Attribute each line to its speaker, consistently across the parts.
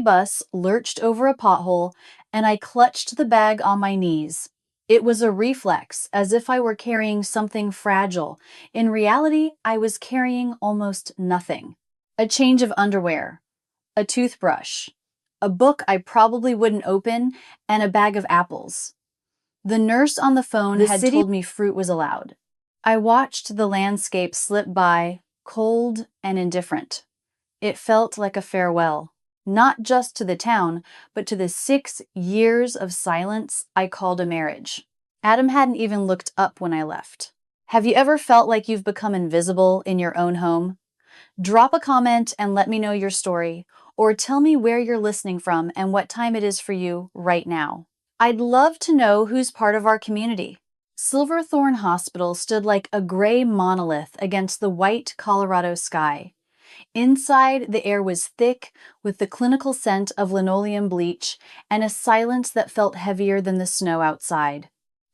Speaker 1: Bus lurched over a pothole, and I clutched the bag on my knees. It was a reflex, as if I were carrying something fragile. In reality, I was carrying almost nothing. A change of underwear, a toothbrush, a book I probably wouldn't open, and a bag of apples. The nurse on the phone had told me fruit was allowed. I watched the landscape slip by, cold and indifferent. It felt like a farewell, not just to the town, but to the 6 years of silence I called a marriage. Adam hadn't even looked up when I left. Have you ever felt like you've become invisible in your own home? Drop a comment and let me know your story, or tell me where you're listening from and what time it is for you right now. I'd love to know who's part of our community. Silverthorne Hospital stood like a gray monolith against the white Colorado sky. Inside, the air was thick with the clinical scent of linoleum bleach and a silence that felt heavier than the snow outside.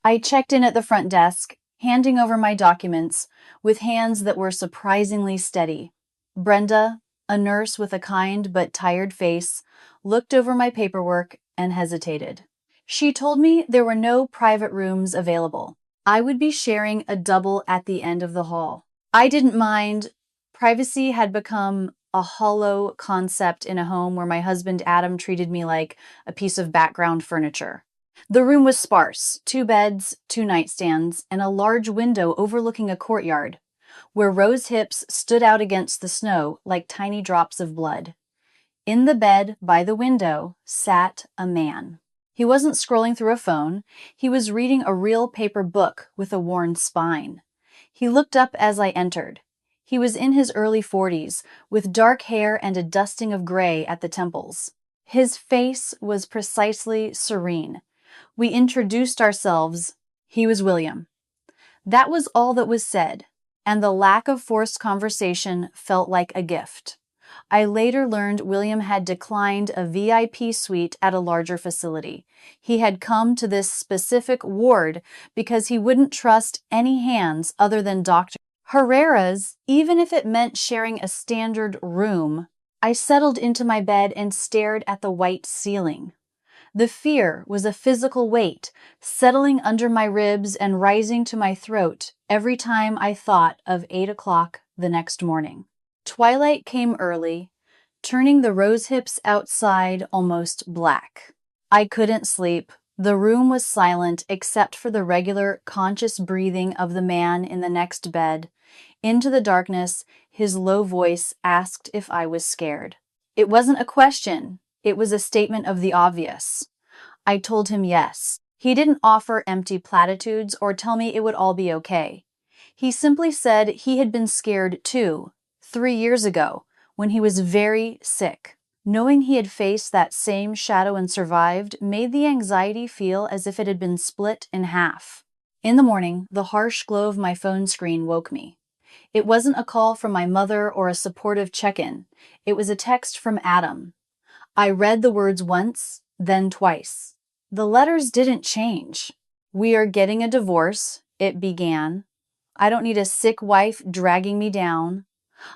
Speaker 1: I checked in at the front desk, handing over my documents with hands that were surprisingly steady. Brenda, a nurse with a kind but tired face, looked over my paperwork and hesitated. She told me there were no private rooms available. I would be sharing a double at the end of the hall. I didn't mind. Privacy had become a hollow concept in a home where my husband Adam treated me like a piece of background furniture. The room was sparse, 2 beds, 2 nightstands, and a large window overlooking a courtyard, where rose hips stood out against the snow like tiny drops of blood. In the bed by the window sat a man. He wasn't scrolling through a phone. He was reading a real paper book with a worn spine. He looked up as I entered. He was in his early 40s, with dark hair and a dusting of gray at the temples. His face was precisely serene. We introduced ourselves. He was William. That was all that was said, and the lack of forced conversation felt like a gift. I later learned William had declined a VIP suite at a larger facility. He had come to this specific ward because he wouldn't trust any hands other than Dr. Herrera's, even if it meant sharing a standard room. I settled into my bed and stared at the white ceiling. The fear was a physical weight, settling under my ribs and rising to my throat every time I thought of 8 o'clock the next morning. Twilight came early, turning the rose hips outside almost black. I couldn't sleep. The room was silent except for the regular, conscious breathing of the man in the next bed. Into the darkness, his low voice asked if I was scared. It wasn't a question. It was a statement of the obvious. I told him yes. He didn't offer empty platitudes or tell me it would all be okay. He simply said he had been scared too, 3 years ago, when he was very sick. Knowing he had faced that same shadow and survived made the anxiety feel as if it had been split in half. In the morning, the harsh glow of my phone screen woke me. It wasn't a call from my mother or a supportive check-in. It was a text from Adam. I read the words once, then twice. The letters didn't change. "We are getting a divorce," it began. "I don't need a sick wife dragging me down.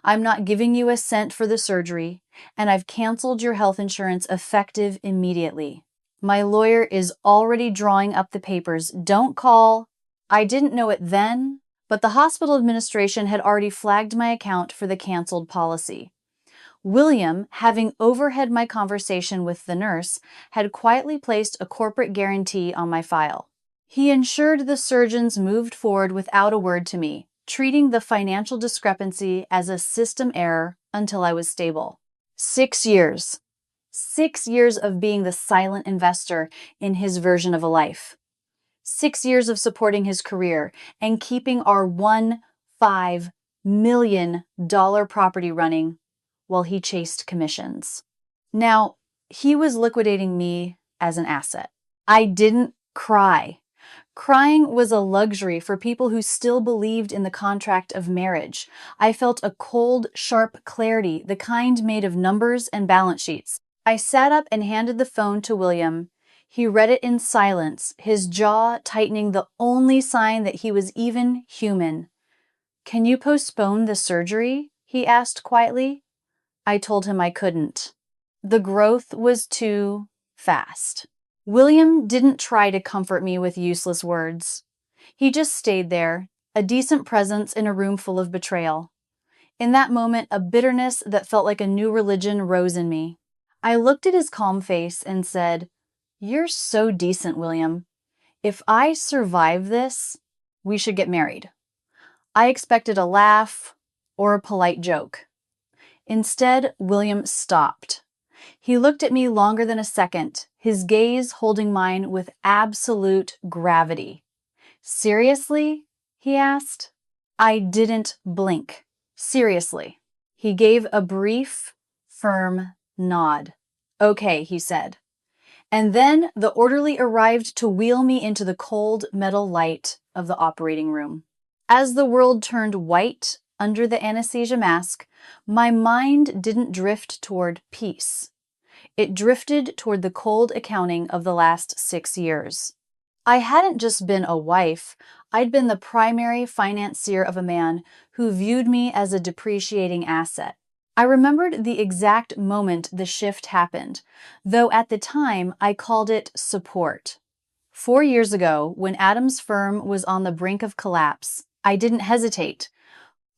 Speaker 1: I'm not giving you a cent for the surgery, and I've canceled your health insurance effective immediately. My lawyer is already drawing up the papers. Don't call." I didn't know it then, but the hospital administration had already flagged my account for the canceled policy. William, having overheard my conversation with the nurse, had quietly placed a corporate guarantee on my file. He ensured the surgeons moved forward without a word to me, treating the financial discrepancy as a system error until I was stable. 6 years. 6 years of being the silent investor in his version of a life. 6 years of supporting his career and keeping our $1.5 million property running while he chased commissions. Now, he was liquidating me as an asset. I didn't cry. Crying was a luxury for people who still believed in the contract of marriage. I felt a cold, sharp clarity, the kind made of numbers and balance sheets. I sat up and handed the phone to William. He read it in silence, his jaw tightening, the only sign that he was even human. "Can you postpone the surgery?" he asked quietly. I told him I couldn't. The growth was too fast. William didn't try to comfort me with useless words. He just stayed there, a decent presence in a room full of betrayal. In that moment, a bitterness that felt like a new religion rose in me. I looked at his calm face and said, "You're so decent, William. If I survive this, we should get married." I expected a laugh or a polite joke. Instead, William stopped. He looked at me longer than a second, his gaze holding mine with absolute gravity. "Seriously?" he asked. I didn't blink. "Seriously." He gave a brief, firm nod. "Okay," he said. And then the orderly arrived to wheel me into the cold metal light of the operating room. As the world turned white under the anesthesia mask, my mind didn't drift toward peace. It drifted toward the cold accounting of the last 6 years. I hadn't just been a wife, I'd been the primary financier of a man who viewed me as a depreciating asset. I remembered the exact moment the shift happened, though at the time I called it support. 4 years ago, when Adam's firm was on the brink of collapse, I didn't hesitate.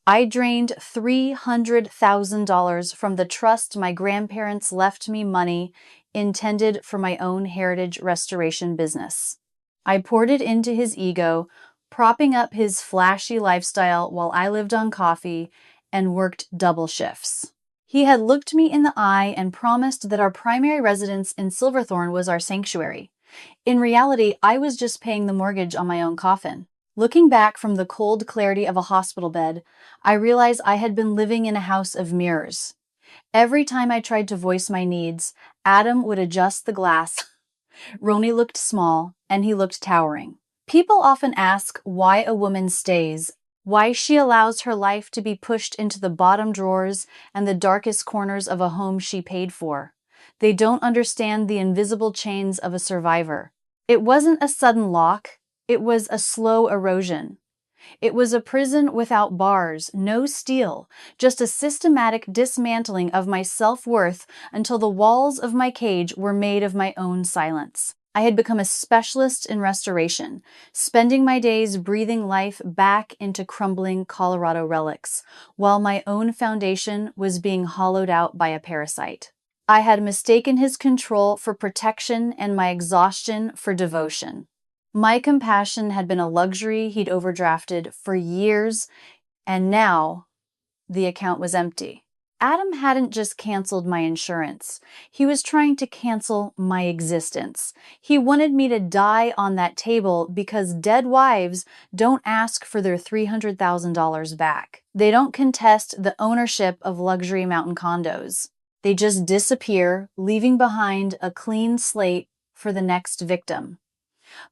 Speaker 1: I drained $300,000 from the trust my grandparents left me, money intended for my own heritage restoration business. I poured it into his ego, propping up his flashy lifestyle while I lived on coffee and worked double shifts. He had looked me in the eye and promised that our primary residence in Silverthorne was our sanctuary. In reality, I was just paying the mortgage on my own coffin. Looking back from the cold clarity of a hospital bed, I realized I had been living in a house of mirrors. Every time I tried to voice my needs, Adam would adjust the glass. Roni looked small, and he looked towering. People often ask why a woman stays, why she allows her life to be pushed into the bottom drawers and the darkest corners of a home she paid for. They don't understand the invisible chains of a survivor. It wasn't a sudden lock, it was a slow erosion. It was a prison without bars, no steel, just a systematic dismantling of my self-worth until the walls of my cage were made of my own silence. I had become a specialist in restoration, spending my days breathing life back into crumbling Colorado relics, while my own foundation was being hollowed out by a parasite. I had mistaken his control for protection and my exhaustion for devotion. My compassion had been a luxury he'd overdrafted for years, and now the account was empty. Adam hadn't just canceled my insurance. He was trying to cancel my existence. He wanted me to die on that table because dead wives don't ask for their $300,000 back. They don't contest the ownership of luxury mountain condos. They just disappear, leaving behind a clean slate for the next victim.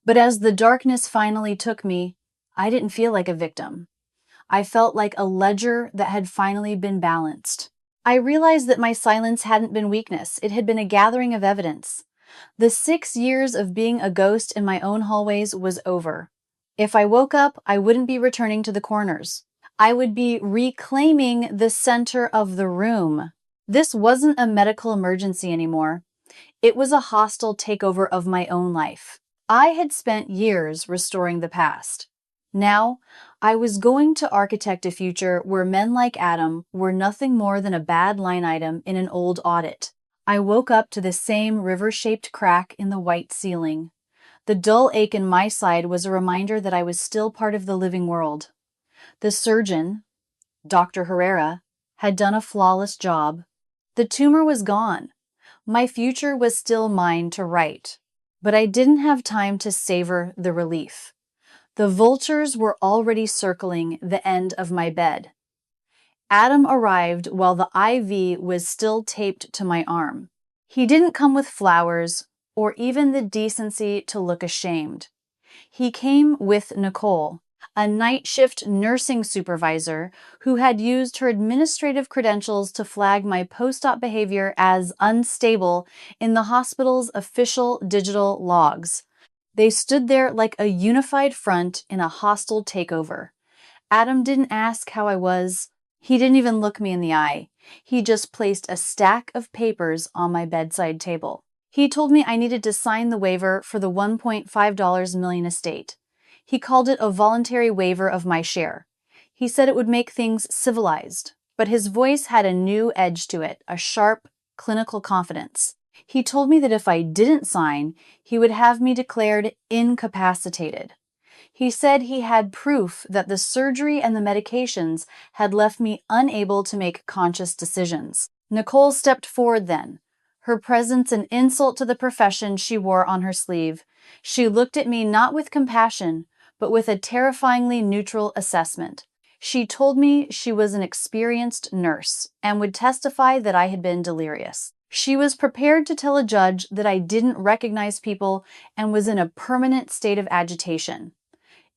Speaker 1: But as the darkness finally took me, I didn't feel like a victim. I felt like a ledger that had finally been balanced. I realized that my silence hadn't been weakness, it had been a gathering of evidence. The 6 years of being a ghost in my own hallways was over. If I woke up, I wouldn't be returning to the corners. I would be reclaiming the center of the room. This wasn't a medical emergency anymore. It was a hostile takeover of my own life. I had spent years restoring the past. Now, I was going to architect a future where men like Adam were nothing more than a bad line item in an old audit. I woke up to the same river-shaped crack in the white ceiling. The dull ache in my side was a reminder that I was still part of the living world. The surgeon, Dr. Herrera, had done a flawless job. The tumor was gone. My future was still mine to write. But I didn't have time to savor the relief. The vultures were already circling the end of my bed. Adam arrived while the IV was still taped to my arm. He didn't come with flowers or even the decency to look ashamed. He came with Nicole, a night shift nursing supervisor who had used her administrative credentials to flag my post-op behavior as unstable in the hospital's official digital logs. They stood there like a unified front in a hostile takeover. Adam didn't ask how I was He didn't even look me in the eye. He just placed a stack of papers on my bedside table. He told me I needed to sign the waiver for the $1.5 million estate. He called it a voluntary waiver of my share. He said it would make things civilized, but his voice had a new edge to it, a sharp, clinical confidence. He told me that if I didn't sign, he would have me declared incapacitated. He said he had proof that the surgery and the medications had left me unable to make conscious decisions. Nicole stepped forward then, her presence an insult to the profession she wore on her sleeve. She looked at me not with compassion, but with a terrifyingly neutral assessment. She told me she was an experienced nurse and would testify that I had been delirious. She was prepared to tell a judge that I didn't recognize people and was in a permanent state of agitation.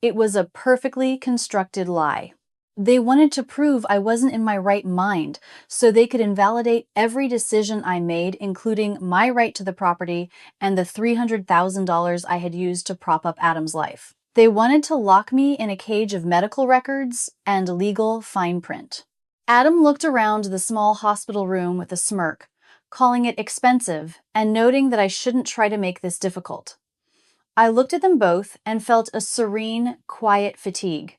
Speaker 1: It was a perfectly constructed lie. They wanted to prove I wasn't in my right mind, so they could invalidate every decision I made, including my right to the property and the $300,000 I had used to prop up Adam's life. They wanted to lock me in a cage of medical records and legal fine print. Adam looked around the small hospital room with a smirk, calling it expensive and noting that I shouldn't try to make this difficult. I looked at them both and felt a serene, quiet fatigue.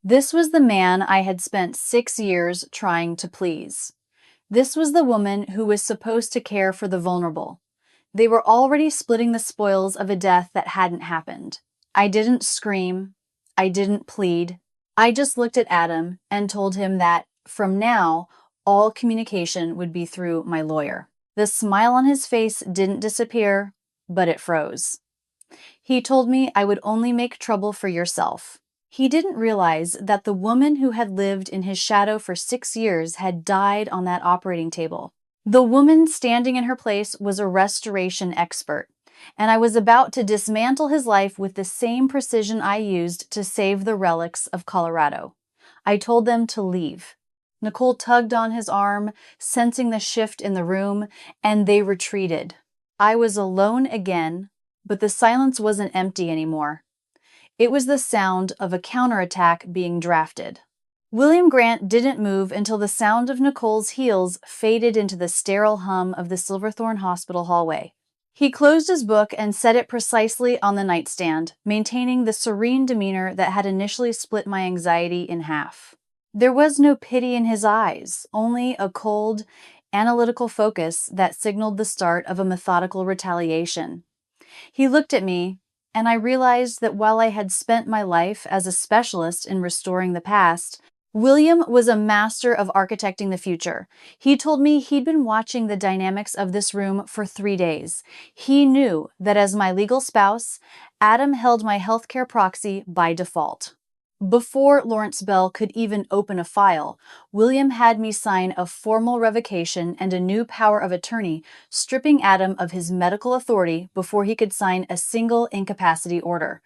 Speaker 1: This was the man I had spent 6 years trying to please. This was the woman who was supposed to care for the vulnerable. They were already splitting the spoils of a death that hadn't happened. I didn't scream. I didn't plead. I just looked at Adam and told him that, from now, all communication would be through my lawyer. The smile on his face didn't disappear, but it froze. He told me I would only make trouble for yourself. He didn't realize that the woman who had lived in his shadow for 6 years had died on that operating table. The woman standing in her place was a restoration expert, and I was about to dismantle his life with the same precision I used to save the relics of Colorado. I told them to leave. Nicole tugged on his arm, sensing the shift in the room, and they retreated. I was alone again, but the silence wasn't empty anymore. It was the sound of a counterattack being drafted. William Grant didn't move until the sound of Nicole's heels faded into the sterile hum of the Silverthorne Hospital hallway. He closed his book and set it precisely on the nightstand, maintaining the serene demeanor that had initially split my anxiety in half. There was no pity in his eyes, only a cold, analytical focus that signaled the start of a methodical retaliation. He looked at me, and I realized that while I had spent my life as a specialist in restoring the past, William was a master of architecting the future. He told me he'd been watching the dynamics of this room for 3 days. He knew that as my legal spouse, Adam held my healthcare proxy by default. Before Lawrence Bell could even open a file, William had me sign a formal revocation and a new power of attorney, stripping Adam of his medical authority before he could sign a single incapacity order.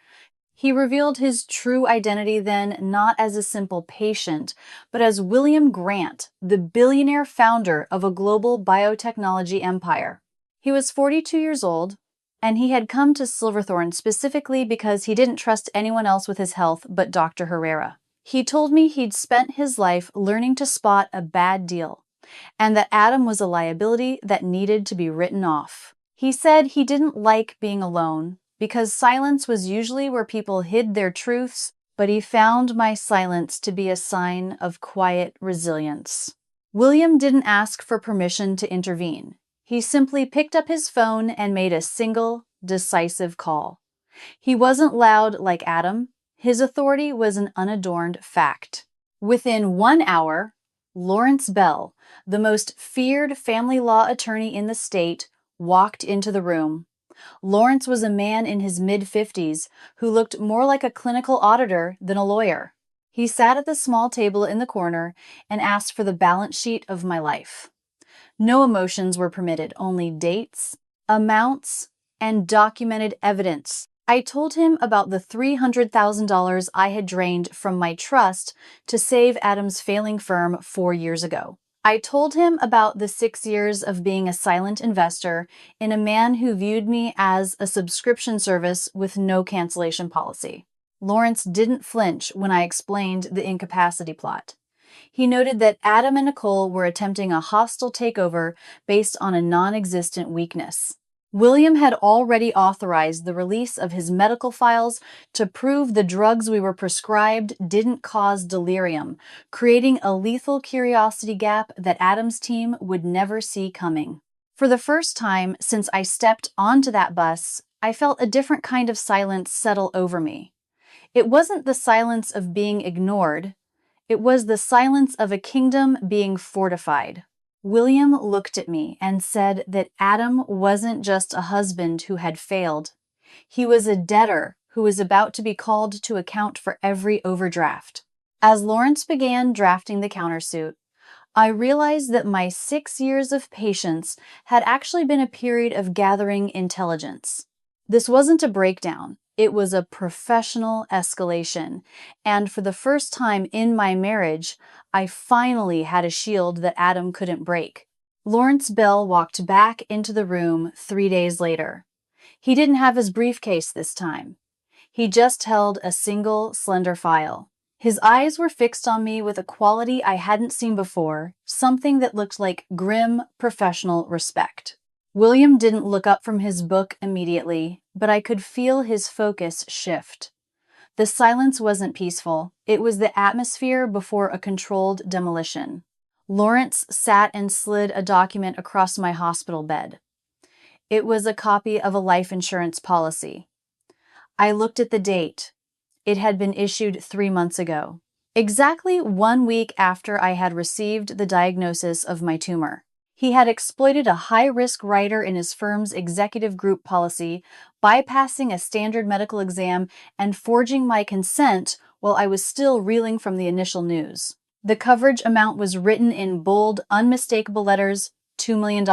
Speaker 1: He revealed his true identity then not as a simple patient, but as William Grant, the billionaire founder of a global biotechnology empire. He was 42 years old, and he had come to Silverthorne specifically because he didn't trust anyone else with his health but Dr. Herrera. He told me he'd spent his life learning to spot a bad deal, and that Adam was a liability that needed to be written off. He said he didn't like being alone, because silence was usually where people hid their truths, but he found my silence to be a sign of quiet resilience. William didn't ask for permission to intervene. He simply picked up his phone and made a single, decisive call. He wasn't loud like Adam. His authority was an unadorned fact. Within 1 hour, Lawrence Bell, the most feared family law attorney in the state, walked into the room. Lawrence was a man in his mid-50s who looked more like a clinical auditor than a lawyer. He sat at the small table in the corner and asked for the balance sheet of my life. No emotions were permitted, only dates, amounts, and documented evidence. I told him about the $300,000 I had drained from my trust to save Adam's failing firm 4 years ago. I told him about the 6 years of being a silent investor in a man who viewed me as a subscription service with no cancellation policy. Lawrence didn't flinch when I explained the incapacity plot. He noted that Adam and Nicole were attempting a hostile takeover based on a non-existent weakness. William had already authorized the release of his medical files to prove the drugs we were prescribed didn't cause delirium, creating a lethal curiosity gap that Adam's team would never see coming. For the first time since I stepped onto that bus, I felt a different kind of silence settle over me. It wasn't the silence of being ignored. It was the silence of a kingdom being fortified. William looked at me and said that Adam wasn't just a husband who had failed. He was a debtor who was about to be called to account for every overdraft. As Lawrence began drafting the countersuit, I realized that my 6 years of patience had actually been a period of gathering intelligence. This wasn't a breakdown. It was a professional escalation, and for the first time in my marriage, I finally had a shield that Adam couldn't break. Lawrence Bell walked back into the room 3 days later. He didn't have his briefcase this time. He just held a single, slender file. His eyes were fixed on me with a quality I hadn't seen before, something that looked like grim, professional respect. William didn't look up from his book immediately, but I could feel his focus shift. The silence wasn't peaceful. It was the atmosphere before a controlled demolition. Lawrence sat and slid a document across my hospital bed. It was a copy of a life insurance policy. I looked at the date. It had been issued 3 months ago, exactly 1 week after I had received the diagnosis of my tumor. He had exploited a high-risk rider in his firm's executive group policy, bypassing a standard medical exam and forging my consent while I was still reeling from the initial news. The coverage amount was written in bold, unmistakable letters, $2 million.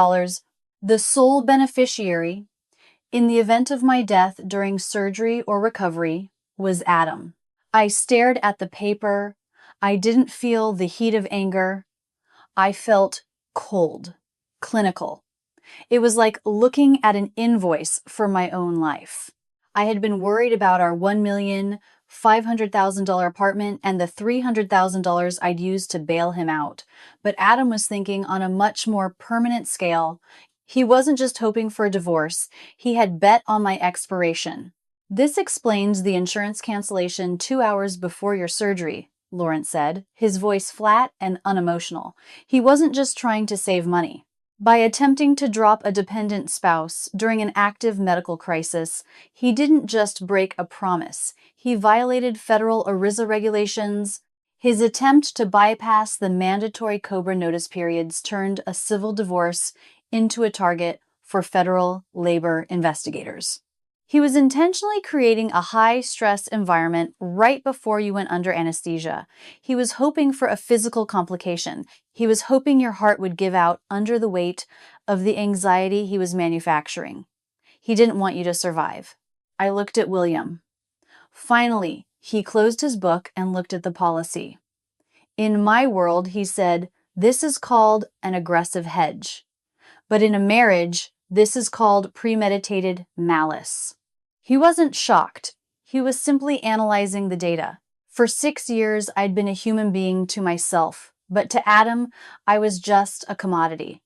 Speaker 1: The sole beneficiary, in the event of my death during surgery or recovery, was Adam. I stared at the paper. I didn't feel the heat of anger. I felt cold, clinical. It was like looking at an invoice for my own life. I had been worried about our $1,500,000 apartment and the $300,000 I'd used to bail him out. But Adam was thinking on a much more permanent scale. He wasn't just hoping for a divorce. He had bet on my expiration. This explains the insurance cancellation 2 hours before your surgery, Lawrence said, his voice flat and unemotional. He wasn't just trying to save money. By attempting to drop a dependent spouse during an active medical crisis, he didn't just break a promise. He violated federal ERISA regulations. His attempt to bypass the mandatory COBRA notice periods turned a civil divorce into a target for federal labor investigators. He was intentionally creating a high-stress environment right before you went under anesthesia. He was hoping for a physical complication. He was hoping your heart would give out under the weight of the anxiety he was manufacturing. He didn't want you to survive. I looked at William. Finally, he closed his book and looked at the policy. In my world, he said, this is called an aggressive hedge. But in a marriage, this is called premeditated malice. He wasn't shocked. He was simply analyzing the data. For 6 years, I'd been a human being to myself, but to Adam, I was just a commodity.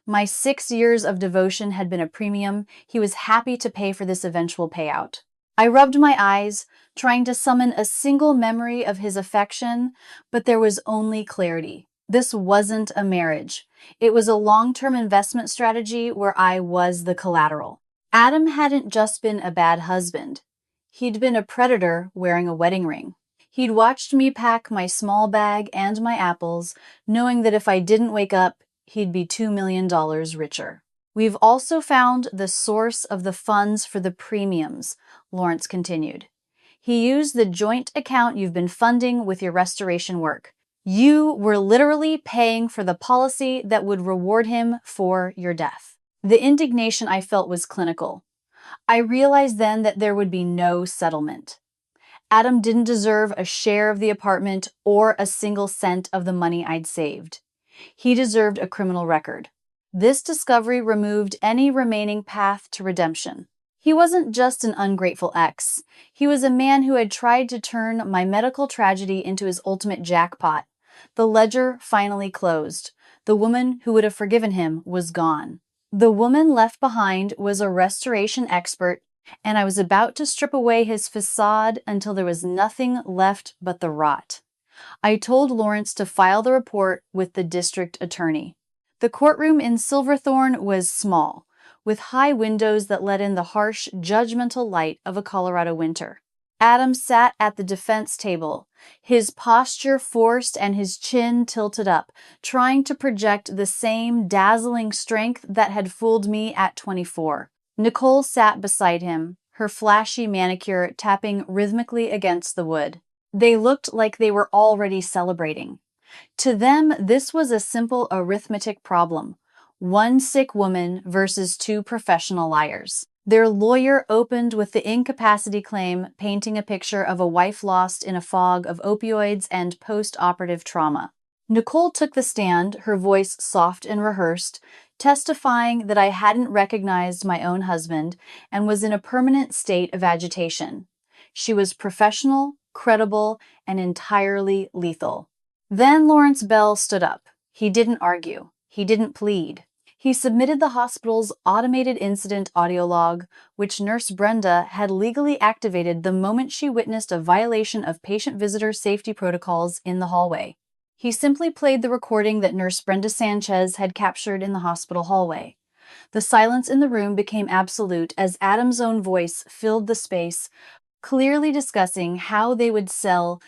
Speaker 1: My 6 years of devotion had been a premium. He was happy to pay for this eventual payout. I rubbed my eyes, trying to summon a single memory of his affection, but there was only clarity. This wasn't a marriage. It was a long-term investment strategy where I was the collateral. Adam hadn't just been a bad husband. He'd been a predator wearing a wedding ring. He'd watched me pack my small bag and my apples, knowing that if I didn't wake up, he'd be $2 million richer. We've also found the source of the funds for the premiums, Lawrence continued. He used the joint account you've been funding with your restoration work. You were literally paying for the policy that would reward him for your death. The indignation I felt was clinical. I realized then that there would be no settlement. Adam didn't deserve a share of the apartment or a single cent of the money I'd saved. He deserved a criminal record. This discovery removed any remaining path to redemption. He wasn't just an ungrateful ex. He was a man who had tried to turn my medical tragedy into his ultimate jackpot. The ledger finally closed. The woman who would have forgiven him was gone. The woman left behind was a restoration expert, and I was about to strip away his facade until there was nothing left but the rot. I told Lawrence to file the report with the district attorney. The courtroom in Silverthorne was small, with high windows that let in the harsh, judgmental light of a Colorado winter. Adam sat at the defense table, his posture forced and his chin tilted up, trying to project the same dazzling strength that had fooled me at 24. Nicole sat beside him, her flashy manicure tapping rhythmically against the wood. They looked like they were already celebrating. To them, this was a simple arithmetic problem. One sick woman versus two professional liars. Their lawyer opened with the incapacity claim, painting a picture of a wife lost in a fog of opioids and post-operative trauma. Nicole took the stand, her voice soft and rehearsed, testifying that I hadn't recognized my own husband and was in a permanent state of agitation. She was professional, credible, and entirely lethal. Then Lawrence Bell stood up. He didn't argue. He didn't plead. He submitted the hospital's automated incident audio log, which Nurse Brenda had legally activated the moment she witnessed a violation of patient-visitor safety protocols in the hallway. He simply played the recording that Nurse Brenda Sanchez had captured in the hospital hallway. The silence in the room became absolute as Adam's own voice filled the space, clearly discussing how they would sell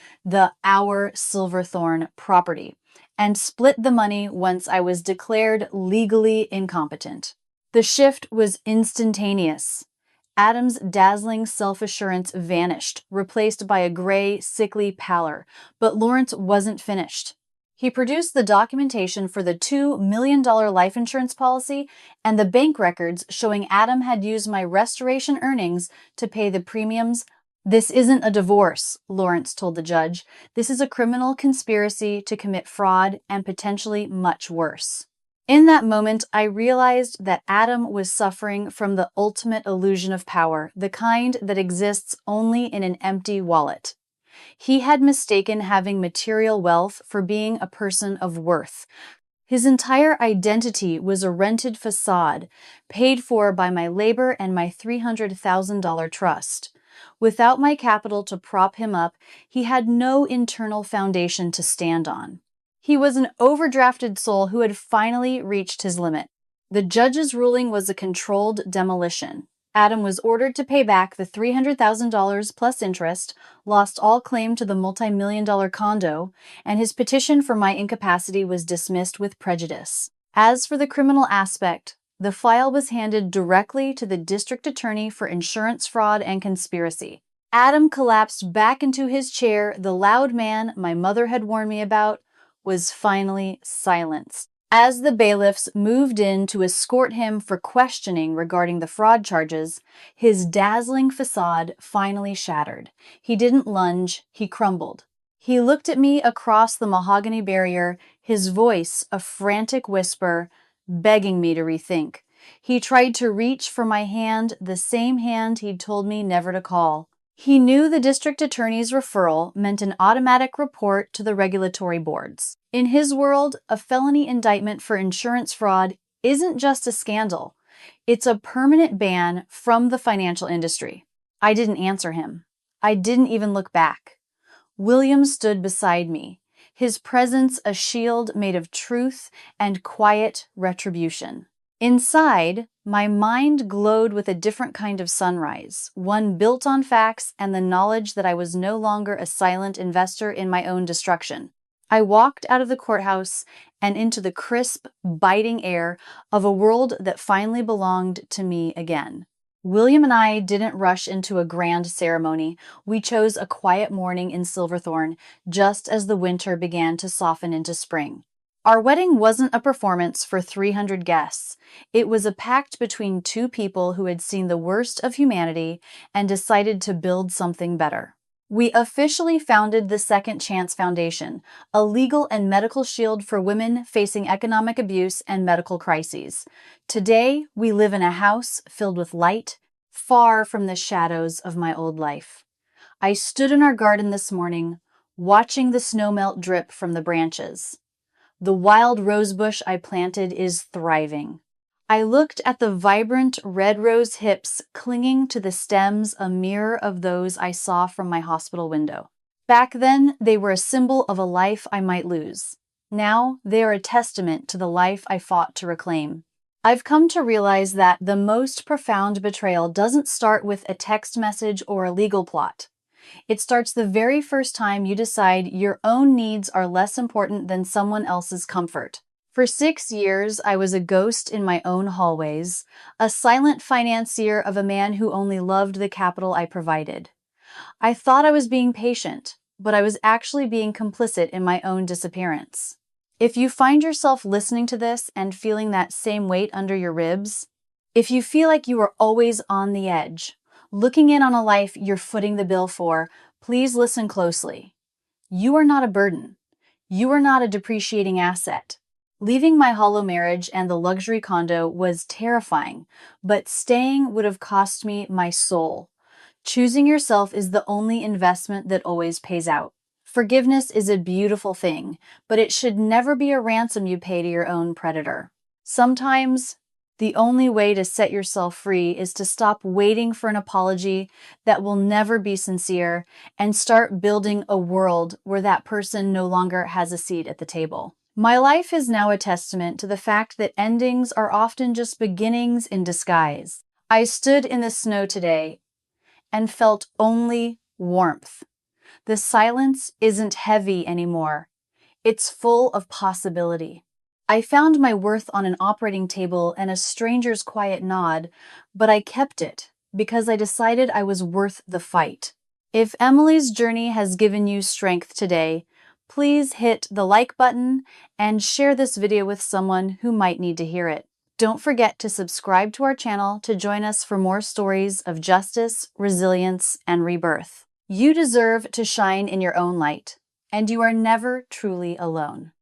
Speaker 1: our Silverthorne property and split the money once I was declared legally incompetent. The shift was instantaneous. Adam's dazzling self-assurance vanished, replaced by a gray, sickly pallor, but Lawrence wasn't finished. He produced the documentation for the $2 million life insurance policy and the bank records showing Adam had used my restoration earnings to pay the premiums. "This isn't a divorce," Lawrence told the judge. "This is a criminal conspiracy to commit fraud and potentially much worse." In that moment, I realized that Adam was suffering from the ultimate illusion of power, the kind that exists only in an empty wallet. He had mistaken having material wealth for being a person of worth. His entire identity was a rented facade, paid for by my labor and my $300,000 trust. Without my capital to prop him up, he had no internal foundation to stand on. He was an overdrafted soul who had finally reached his limit. The judge's ruling was a controlled demolition. Adam was ordered to pay back the $300,000 plus interest, lost all claim to the multi-million-dollar condo, and his petition for my incapacity was dismissed with prejudice. As for the criminal aspect, the file was handed directly to the district attorney for insurance fraud and conspiracy. Adam collapsed back into his chair. The loud man my mother had warned me about was finally silenced. As the bailiffs moved in to escort him for questioning regarding the fraud charges, his dazzling facade finally shattered. He didn't lunge, he crumbled. He looked at me across the mahogany barrier, his voice a frantic whisper, begging me to rethink. He tried to reach for my hand, the same hand he'd told me never to call. He knew the district attorney's referral meant an automatic report to the regulatory boards. In his world, a felony indictment for insurance fraud isn't just a scandal. It's a permanent ban from the financial industry. I didn't answer him. I didn't even look back. William stood beside me, his presence a shield made of truth and quiet retribution. Inside, my mind glowed with a different kind of sunrise, one built on facts and the knowledge that I was no longer a silent investor in my own destruction. I walked out of the courthouse and into the crisp, biting air of a world that finally belonged to me again. William and I didn't rush into a grand ceremony. We chose a quiet morning in Silverthorne, just as the winter began to soften into spring. Our wedding wasn't a performance for 300 guests. It was a pact between two people who had seen the worst of humanity and decided to build something better. We officially founded the Second Chance Foundation, a legal and medical shield for women facing economic abuse and medical crises. Today, we live in a house filled with light, far from the shadows of my old life. I stood in our garden this morning, watching the snowmelt drip from the branches. The wild rosebush I planted is thriving. I looked at the vibrant red rose hips clinging to the stems, a mirror of those I saw from my hospital window. Back then, they were a symbol of a life I might lose. Now, they are a testament to the life I fought to reclaim. I've come to realize that the most profound betrayal doesn't start with a text message or a legal plot. It starts the very first time you decide your own needs are less important than someone else's comfort. For 6 years, I was a ghost in my own hallways, a silent financier of a man who only loved the capital I provided. I thought I was being patient, but I was actually being complicit in my own disappearance. If you find yourself listening to this and feeling that same weight under your ribs, if you feel like you are always on the edge, looking in on a life you're footing the bill for, please listen closely. You are not a burden. You are not a depreciating asset. Leaving my hollow marriage and the luxury condo was terrifying, but staying would have cost me my soul. Choosing yourself is the only investment that always pays out. Forgiveness is a beautiful thing, but it should never be a ransom you pay to your own predator. Sometimes, the only way to set yourself free is to stop waiting for an apology that will never be sincere and start building a world where that person no longer has a seat at the table. My life is now a testament to the fact that endings are often just beginnings in disguise. I stood in the snow today and felt only warmth. The silence isn't heavy anymore. It's full of possibility. I found my worth on an operating table and a stranger's quiet nod, but I kept it because I decided I was worth the fight. If Emily's journey has given you strength today, please hit the like button and share this video with someone who might need to hear it. Don't forget to subscribe to our channel to join us for more stories of justice, resilience, and rebirth. You deserve to shine in your own light, and you are never truly alone.